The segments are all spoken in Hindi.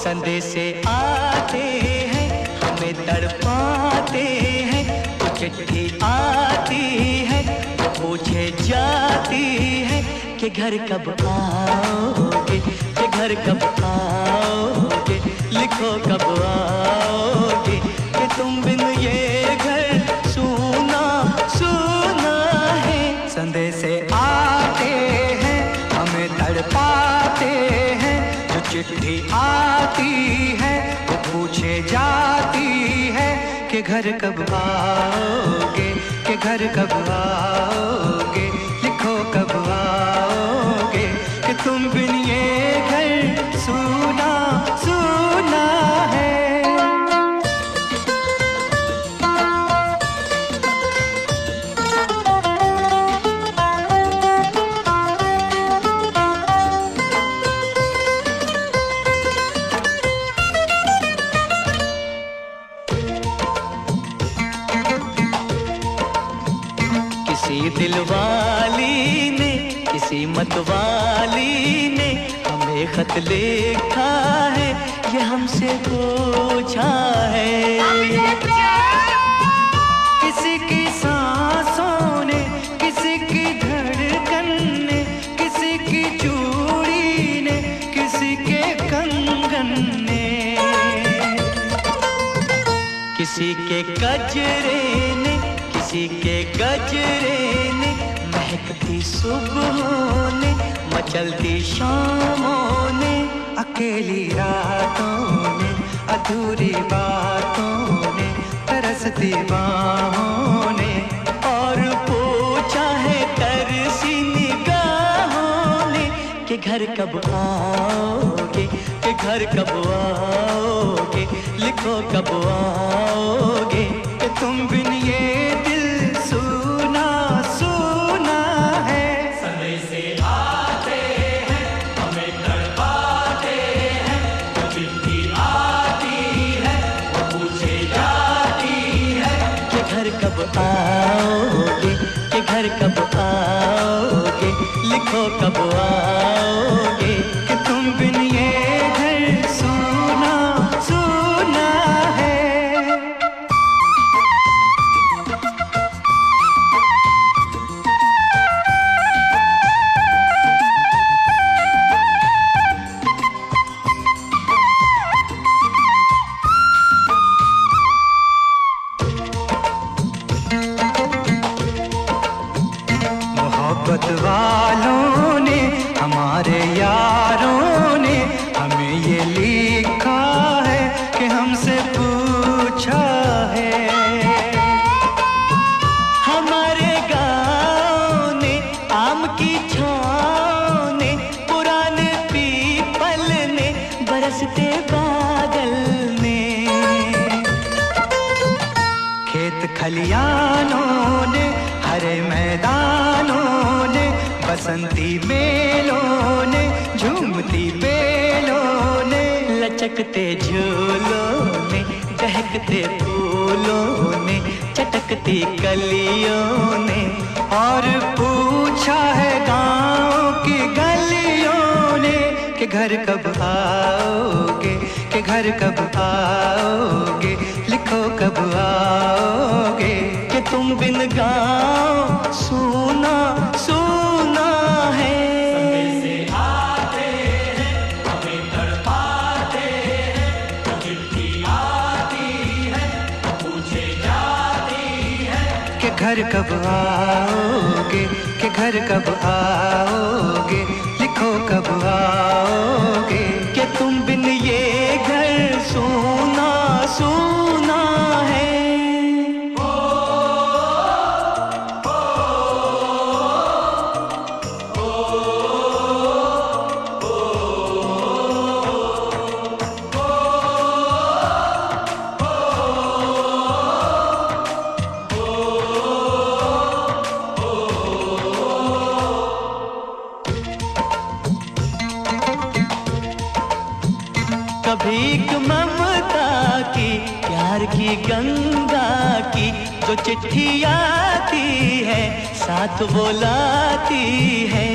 संदेशे आते हैं हमें तड़पाते हैं, तो चिट्ठी आती है तो पूछे जाती है कि घर कब आओगे, कि घर कब आओगे, लिखो कब आओगे, कि तुम बिन ये घर सूना सूना है। संदेशे आते हैं हमें तड़पाते हैं, जो चिट्ठी आती है वो पूछे जाती है कि घर कब आओगे, कि घर कब आओगे, लिखो कब आओगे, कि तुम बिन ये घर सूना सूना है। किसी दिलवाली ने, किसी मतवाली ने हमें खत लिखा है, ये हमसे पूछा है। किसी की सांसों ने, किसी की धड़कन ने, किसी की चूड़ी ने, किसी के कंगन ने, किसी के गजरे ने, किसी के गजरे ने, महकती सुबहों ने, मचलती शामों ने, अकेली रातों ने, अधूरी बातों ने, तरसती बाहों ने, और पूछा है तरसी निगाहों ने कि घर कब आओगे, कि घर कब आओगे, लिखो कब आओगे, कि तुम बिन ये दिल सूना सूना है। संदेशे आते हैं हमें तड़पाते हैं, जो चिट्ठी आती है वो पूछे जाती है कि घर कब आओगे, कि घर कब आओगे, लिखो कब आओगे, कि तुम बिन ये घर सूना सूना है। मोहब्बत वालों ने, हमारे यारों ने हमें ये लिखा है कि हमसे पूछा है। हमारे गाँव ने, आम की छाँव ने, पुराने पीपल ने, बरसते बादल ने, खेत खलियानों ने, हरे मैदानों ने, बसंती मेलों ने, झूमती बेलों ने, लचकते झूलों ने, दहकते फूलों ने, चटकती कलियों ने, और पूछा है गाँव की गलियों ने कि घर कब आओगे, कि घर कब आओगे, लिखो कब आओगे, कि तुम बिन गाँव सूना सूना है। संदेशे आते हैं हमें तड़पाते हैं, जो चिट्ठी आती है वो पूछे जाती है कि घर कब आओगे, कि घर कब आओगे, लिखो कब आओगे, कि तुम बिन ये घर सूना सूना है। कभी एक ममता की, प्यार की गंगा की, जो चिट्ठी आती है साथ वो लाती है।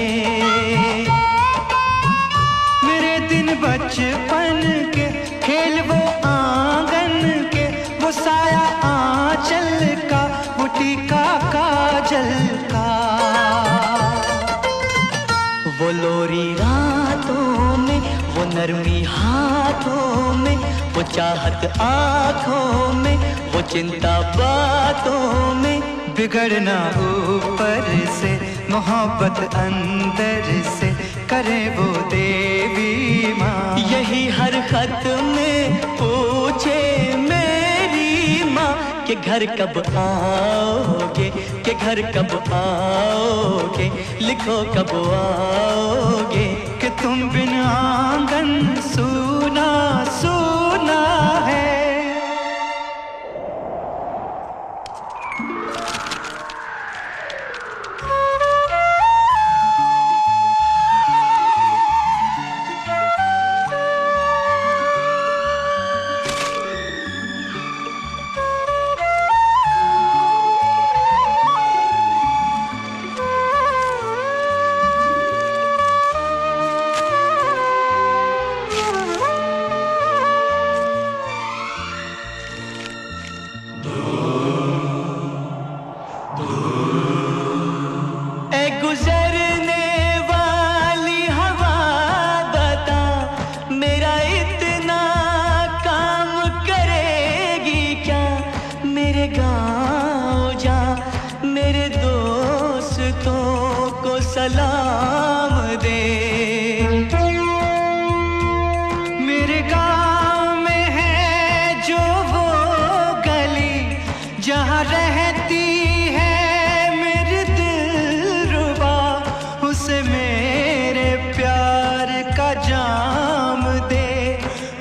मेरे दिन बचपन के खेल वो आंगन के, वो साया आंचल का, वो टीका काजल का, वो लोरी रातों में, वो नरमी हाथों में, वो चाहत आँखों में, वो चिंता बातों में, बिगड़ना ऊपर से, मोहब्बत अंदर से, करे वो देवी माँ। यही हर खत में पूछे मेरी माँ कि घर कब आओगे, कि घर कब आओगे, लिखो कब आओगे, कि तुम बिन आंगन सूना सूना है। सलाम दे, मेरे गाँव में है जो वो गली जहाँ रहती है मेरी दिलरुबा, उसे मेरे प्यार का जाम दे,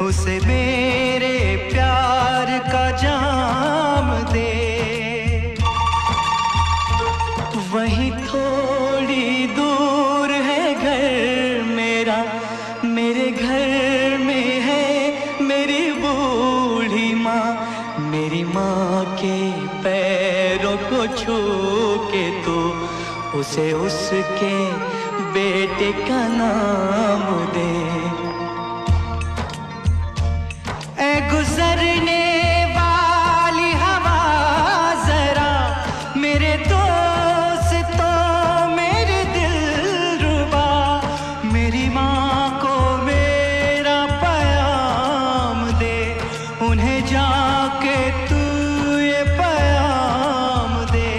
उसे मेरे प्यार का जाम दे। वहीं थोड़ी दूर है घर मेरा, मेरे घर में है मेरी बूढ़ी माँ, मेरी माँ के पैरों को छू के तू उसे उसके बेटे का नाम दे। ऐ गुजरने वाली हवा जरा मेरे जाके तू ये पैगाम दे।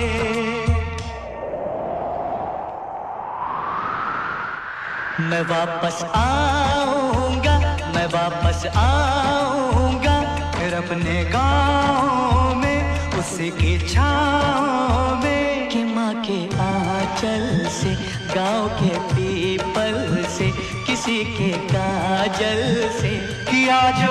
मैं वापस आऊंगा, मैं वापस आऊंगा, फिर अपने गाँव में उसकी छाँव में, कि माँ के आंचल से, गाँव के पीपल से, किसी के काजल से, कि आज